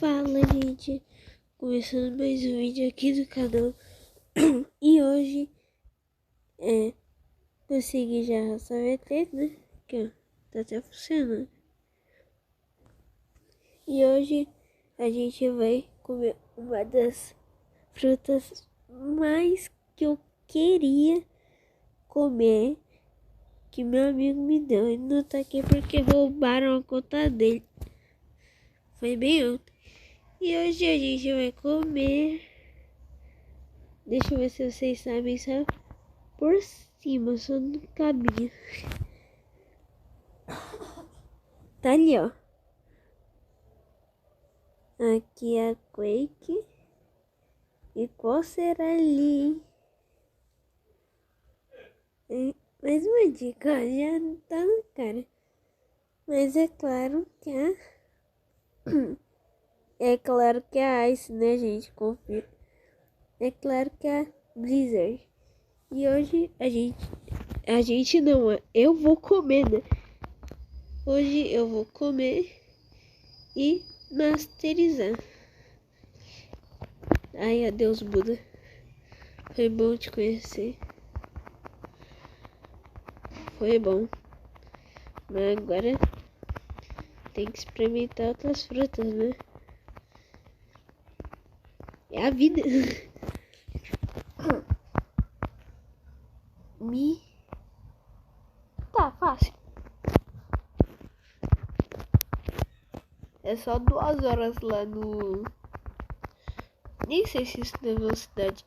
Fala, gente, começando mais um vídeo aqui no canal. E hoje consegui já raçar VT, né? Que ó, tá até funcionando. E hoje a gente vai comer uma das frutas mais que eu queria comer, que meu amigo me deu. Ele não tá aqui porque roubaram a conta dele. Foi bem ontem. E hoje a gente vai comer. Deixa eu ver se vocês sabem, sabe? Por cima, só no caminho. Tá ali, ó. Aqui é a Quake. E qual será ali? Mais uma dica, ó, já tá na cara. Mas é claro que é claro que é a Ice, né, gente? Confia. É claro que é a Blizzard. E hoje a gente não, eu vou comer, né? Hoje eu vou comer e masterizar. Ai, adeus, Buda. Foi bom te conhecer. Foi bom. Mas agora tem que experimentar outras frutas, né? É a vida. Tá fácil. É só 2 horas lá no... Nem sei se isso é velocidade.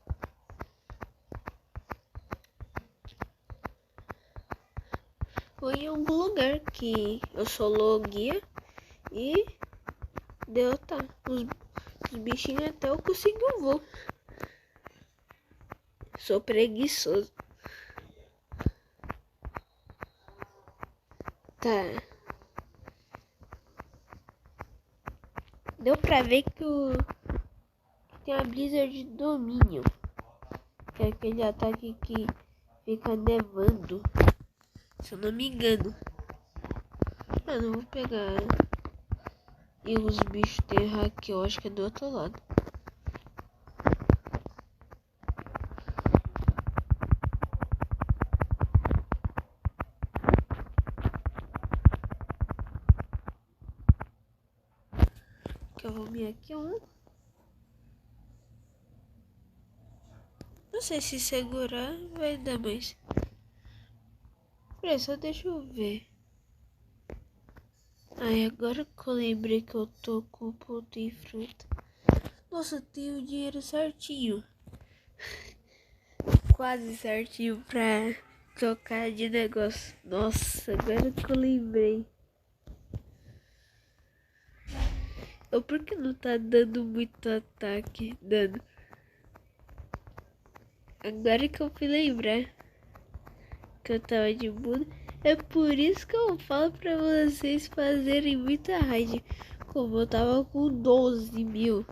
Foi em algum lugar que eu sou logia e deu, tá. Os bichinhos até eu consegui o voo. Sou preguiçoso. Tá. Deu pra ver que tem a Blizzard de domínio. Que é aquele ataque que fica nevando. Se eu não me engano. Ah, não vou pegar. E os bichos tem hack, eu acho que é do outro lado. Que eu vou vir aqui um. Não sei se segurar vai dar mais. Peraí, só deixa eu ver. Ai, agora que eu lembrei que eu tô com ponto em fruta. Nossa, eu tenho o dinheiro certinho. Quase certinho pra trocar de negócio. Nossa, agora que eu lembrei. Por que não tá dando muito ataque? Dando. Agora que eu fui lembrar que eu tava de Buda. É por isso que eu falo pra vocês fazerem muita raid. Como eu tava com 12 mil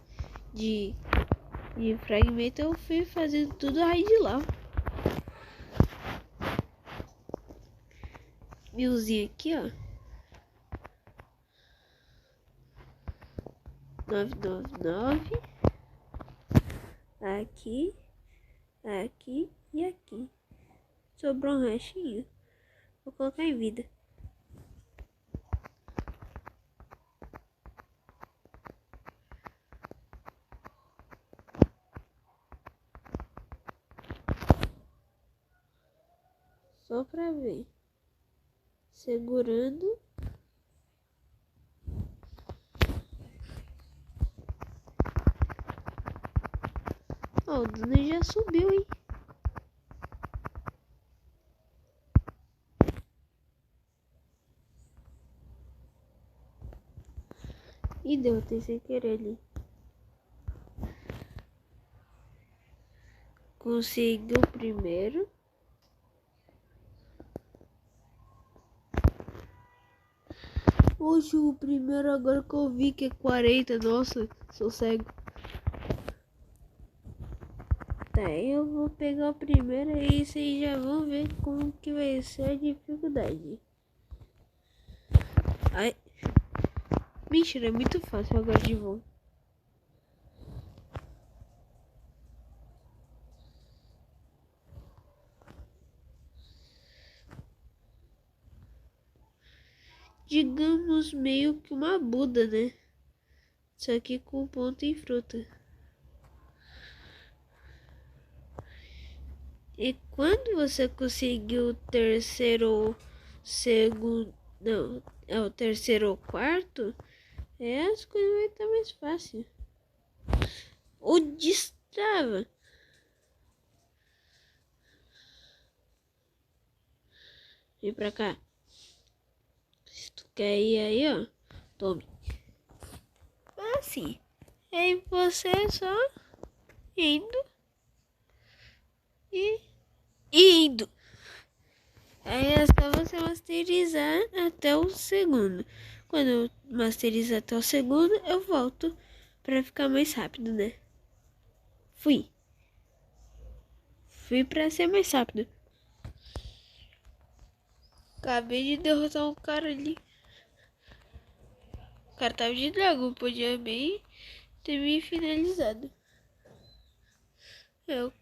de fragmento, eu fui fazendo tudo raid lá. Milzinho aqui, ó. 999. Aqui, aqui e aqui. Sobrou um restinho. Vou colocar em vida. Só pra ver. Segurando. Ó, o dano já subiu, hein? E deu, tem sem querer ali. Conseguiu o primeiro. Hoje o primeiro agora que eu vi que é 40. Nossa, sou cego. Tá, eu vou pegar o primeiro e vocês já vão ver como que vai ser a dificuldade. Ai. Mentira, é muito fácil agora de voo. digamos, meio que uma Buda, né? Só que com ponto em fruta. E quando você conseguiu o terceiro ou segundo, não, é o terceiro ou quarto, as coisas vai estar mais fácil. O destrava. Vem pra cá. Se tu quer ir aí, ó, tome. Assim. Aí você só indo e indo. Aí é só você masterizar até o segundo. Quando eu masterizar até o segundo, eu volto pra ficar mais rápido, né? Fui pra ser mais rápido. Acabei de derrotar um cara ali. O cara tava de dragão, podia bem ter me finalizado. Eu.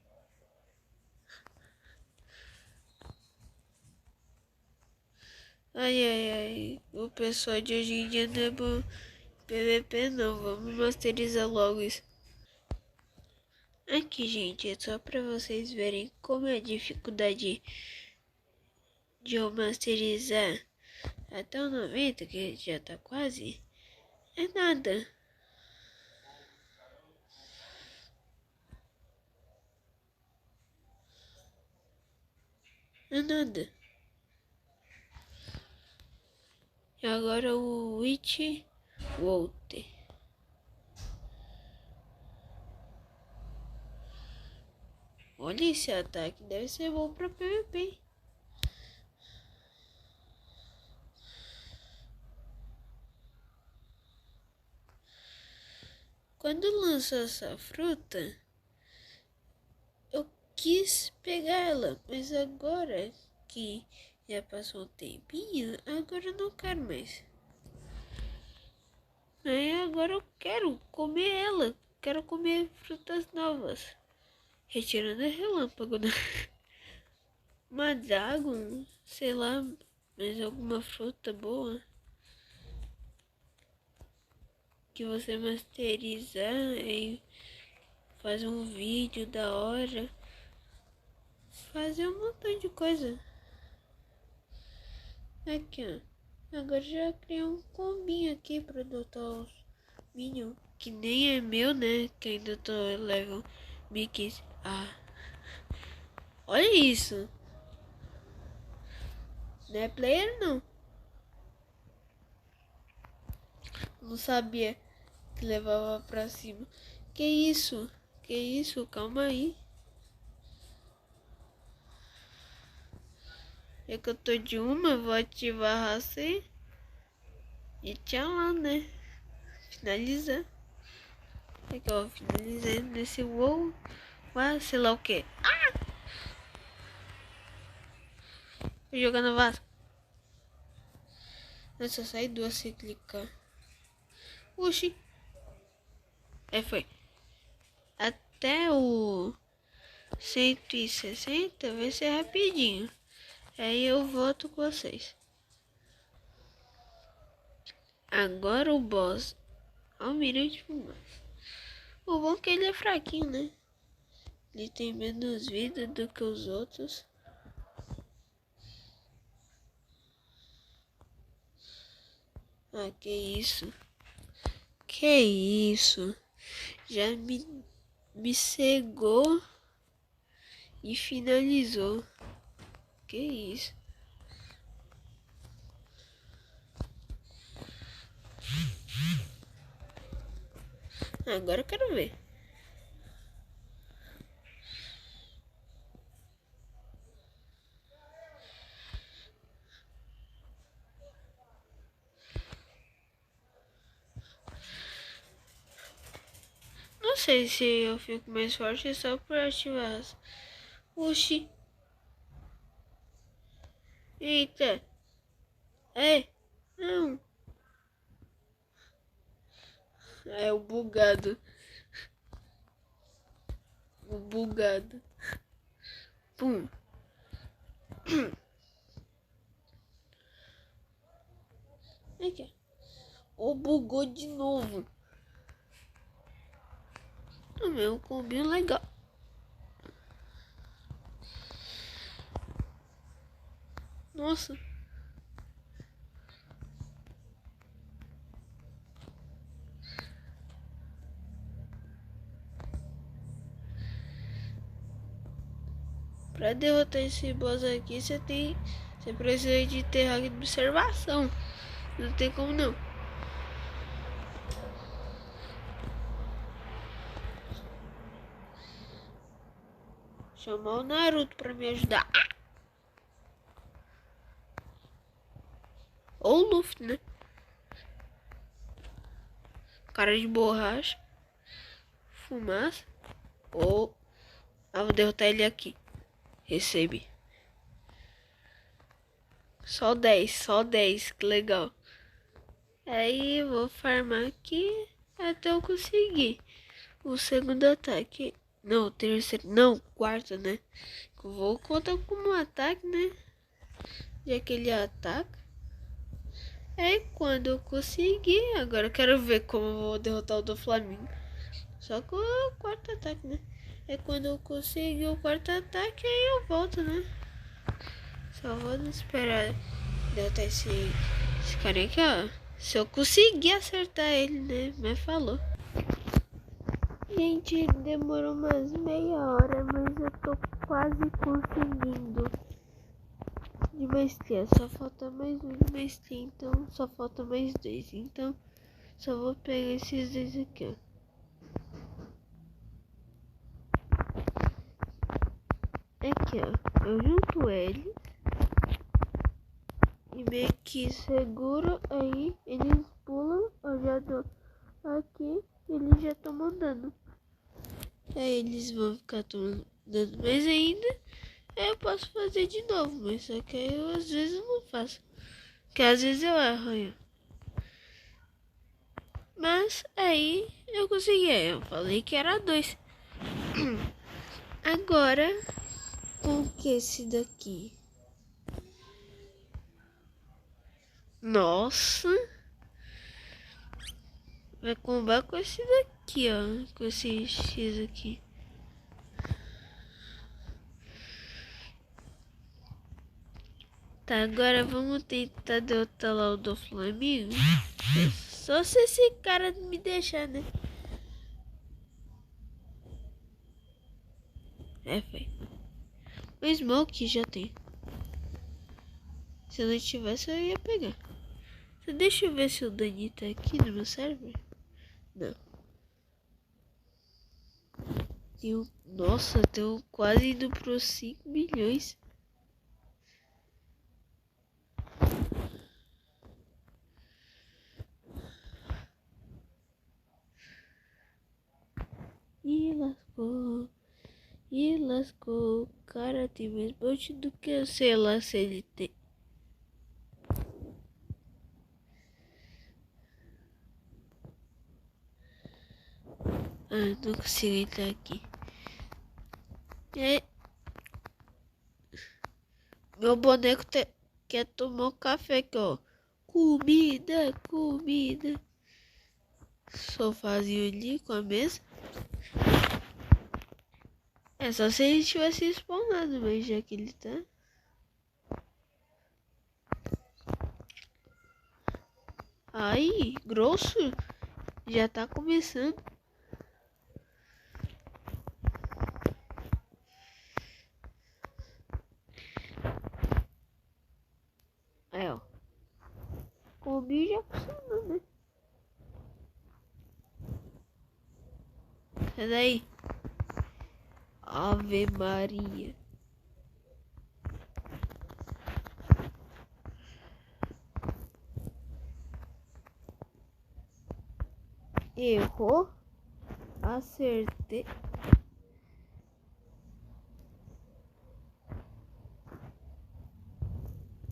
Ai. O pessoal de hoje em dia não é bom PVP não. Vamos masterizar logo isso. Aqui, gente, é só pra vocês verem como é a dificuldade de eu masterizar até o 90, que já tá quase. É nada. É nada. E agora o Witch Walter. Olha esse ataque, deve ser bom pra PVP. Quando lançou essa fruta, eu quis pegar ela, mas agora que já passou um tempinho, agora eu não quero mais. Aí agora eu quero comer ela, quero comer frutas novas. Retirando a relâmpago, né? Uma dragon, sei lá, mas alguma fruta boa que você masterizar e fazer um vídeo da hora, fazer um montão de coisa. Aqui, ó. Agora já criei um combinho aqui pra adotar os Minion, que nem é meu, né? Que ainda tô level 1015. Ah, olha isso. Não é player não. Não sabia que levava pra cima. Que isso? Que isso? Calma aí. É que eu tô de uma, vou ativar a raça e tchau lá, né? Finalizar. É que eu vou finalizar nesse WoW. Sei lá o que. Vou jogar no Vasco. Eu só sai duas se clicar. Oxi. Foi. Até o 160 vai ser rapidinho. Aí eu volto com vocês. Agora o boss. Almirante Fumaça. O bom é que ele é fraquinho, né? Ele tem menos vida do que os outros. Ah, que isso? Que isso? Já me cegou e finalizou. Que isso? Agora eu quero ver. Não sei se eu fico mais forte só por ativar as... Oxi. Eita. Não. É o bugado. O bugado. Pum. Aqui, ó. Bugou de novo. O meu combinho legal. Nossa. Pra derrotar esse boss aqui, você precisa de ter hack de observação. Não tem como não. Chamar o Naruto pra me ajudar. Ou o Luffy, né? Cara de borracha. Fumaça. Ou... vou derrotar ele aqui. Recebi. Só 10, que legal. Aí vou farmar aqui até eu conseguir o segundo ataque. Não, o terceiro. Não, quarto, né? Vou contar como ataque, né? Já que ele ataca. Aí quando eu conseguir, agora eu quero ver como eu vou derrotar o do Flamengo. Só com o quarto ataque, né? É quando eu conseguir o quarto ataque, aí eu volto, né? Só vou esperar derrotar esse cara aqui, ó. Se eu conseguir acertar ele, né? Mas falou. Gente, demorou umas meia hora, mas eu tô quase conseguindo. De maestria, só falta mais um de maestria, então só falta mais 2. Então, só vou pegar esses 2 aqui, ó. Aqui, ó, eu junto ele e meio que seguro, aí eles pulam, eu já dou aqui, eles já estão mandando. Aí eles vão ficar tomando dano mais ainda, aí eu posso fazer de novo, mas só que aí eu às vezes não faço, porque às vezes eu erro aí. Mas aí eu consegui, eu falei que era 2. Agora, com que esse daqui? Nossa! Vai combar com esse daqui, ó. Com esse X aqui. Tá, agora vamos tentar derrotar lá o do Flamengo. Só se esse cara me deixar, né? É, foi. O Smoke já tem. Se eu não tivesse, eu ia pegar. Deixa eu ver se o Dani tá aqui no meu server. Não. Nossa, tô quase indo pros 5 milhões. E lascou. O cara tem mais bote do que eu, sei lá se ele tem. Não consigo entrar aqui. Meu boneco quer tomar um café aqui, ó. Comida, comida. Sofazinho ali com a mesa. É só se ele tivesse spawnado, mas já que ele tá. Aí, grosso. Já tá começando. Aí, ó. Comi já funcionou, né? Sai daí. Ave Maria. Errou. Acertei.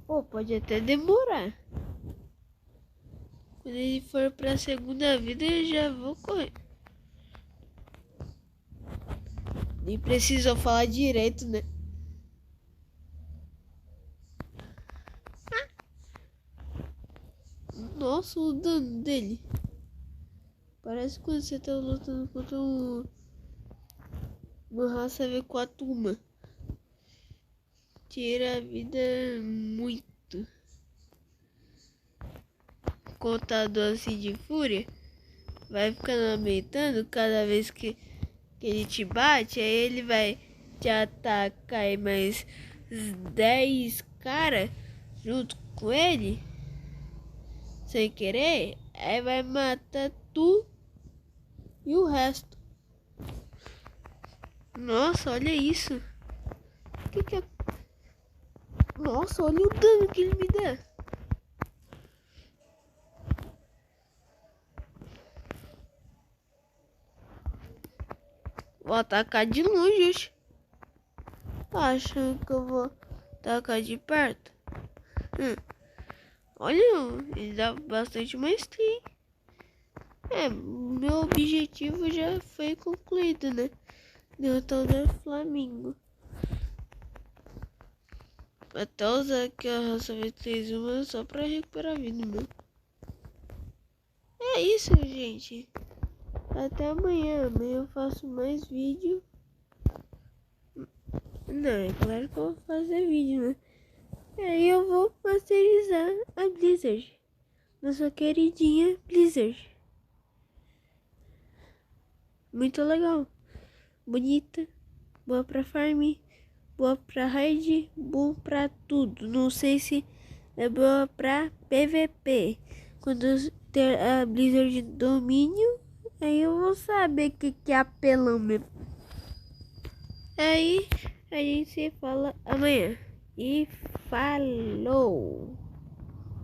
Pô, pode até demorar. Quando ele for pra segunda vida, eu já vou correr. Nem precisou falar direito, né? Nossa, o dano dele. Parece quando você tá lutando contra uma raça V4 uma. Tira a vida muito. Contador assim de fúria. Vai ficando aumentando cada vez que ele te bate. Aí ele vai te atacar e mais 10 caras junto com ele. Sem querer. Aí vai matar tu e o resto. Nossa, olha isso. Que é? Nossa, olha o dano que ele me dá. Vou atacar de longe. Achando que eu vou atacar de perto. Olha, ele dá bastante maestria. Meu objetivo já foi concluído, né? Derrotar o Flamengo. Até usar aqui a raça V31 só pra recuperar a vida, meu. É isso, gente. Até amanhã. Amanhã eu faço mais vídeo. Não, é claro que eu vou fazer vídeo, né? Aí eu vou masterizar a Blizzard. Nossa queridinha Blizzard. Muito legal. Bonita. Boa pra farm. Boa pra raid. Boa pra tudo. Não sei se é boa pra PVP. Quando ter a Blizzard de domínio, aí eu vou saber o que é apelão mesmo. Aí a gente se fala amanhã. E falou!